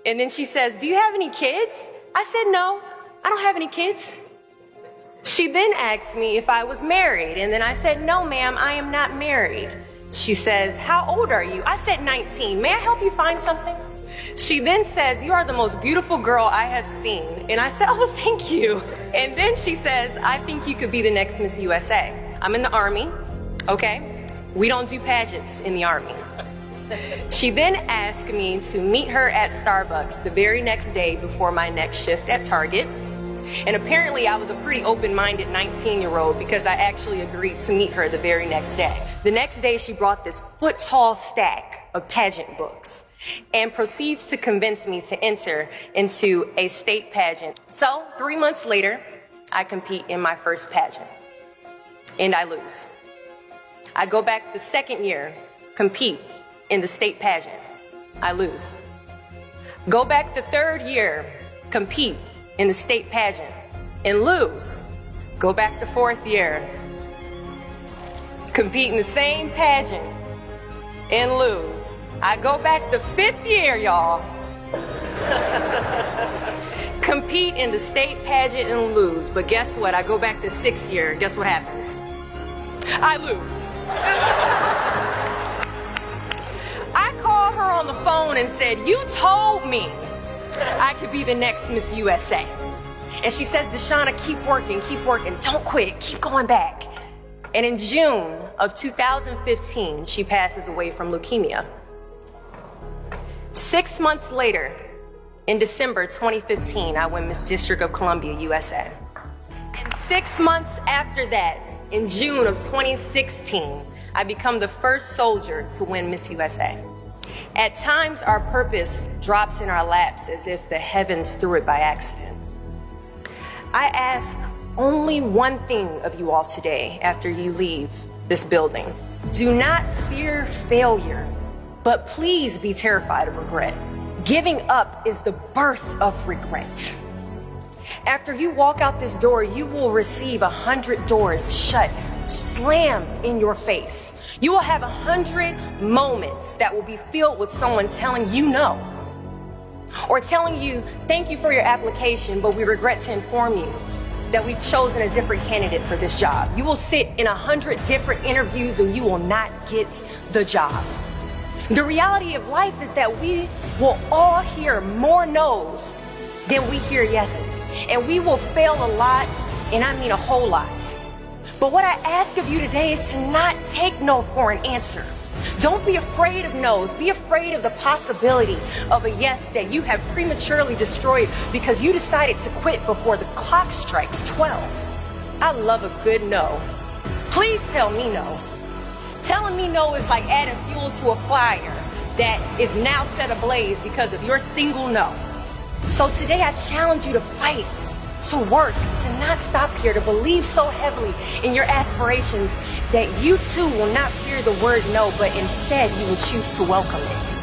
And then she says, do you have any kids? I said, no, I don't have any kids. She then asked me if I was married. And then I said, no, ma'am, I am not married. She says, how old are you? I said, 19. May I help you find something? She then says, you are the most beautiful girl I have seen. And I said, oh, thank you. And then she says, I think you could be the next Miss USA. I'm in the Army, okay? We don't do pageants in the Army. She then asked me to meet her at Starbucks the very next day before my next shift at Target. And apparently I was a pretty open-minded 19-year-old because I actually agreed to meet her the very next day. The next day she brought this foot-tall stack of pageant books and proceeds to convince me to enter into a state pageant. So 3 months later, I compete in my first pageant and I lose. I go back the second year, compete in the state pageant. I lose. Go back the third year, compete in the state pageant and lose. Go back the fourth year, compete in the same pageant and lose. I go back the fifth year, y'all. Compete in the state pageant and lose. But guess what? I go back the sixth year. Guess what happens? I lose. I called her on the phone and said, you told me I could be the next Miss USA. And she says, Deshauna, keep working, don't quit, keep going back. And in June of 2015, she passes away from leukemia. 6 months later, in December 2015, I win Miss District of Columbia, USA. And 6 months after that, in June of 2016, I become the first soldier to win Miss USA. At times, our purpose drops in our laps as if the heavens threw it by accident. I ask only one thing of you all today after you leave this building. Do not fear failure, but please be terrified of regret. Giving up is the birth of regret. After you walk out this door, you will receive 100 doors shut, slam in your face. You will have 100 moments that will be filled with someone telling you no, or telling you, thank you for your application, but we regret to inform you that we've chosen a different candidate for this job. You will sit in 100 different interviews and you will not get the job. The reality of life is that we will all hear more no's than we hear yeses. And we will fail a lot, and I mean a whole lot. But what I ask of you today is to not take no for an answer. Don't be afraid of no's. Be afraid of the possibility of a yes that you have prematurely destroyed because you decided to quit before the clock strikes 12. I love a good no. Please tell me no. Telling me no is like adding fuel to a fire that is now set ablaze because of your single no. So today I challenge you to fight, to work, to not stop here, to believe so heavily in your aspirations that you too will not fear the word no, but instead you will choose to welcome it.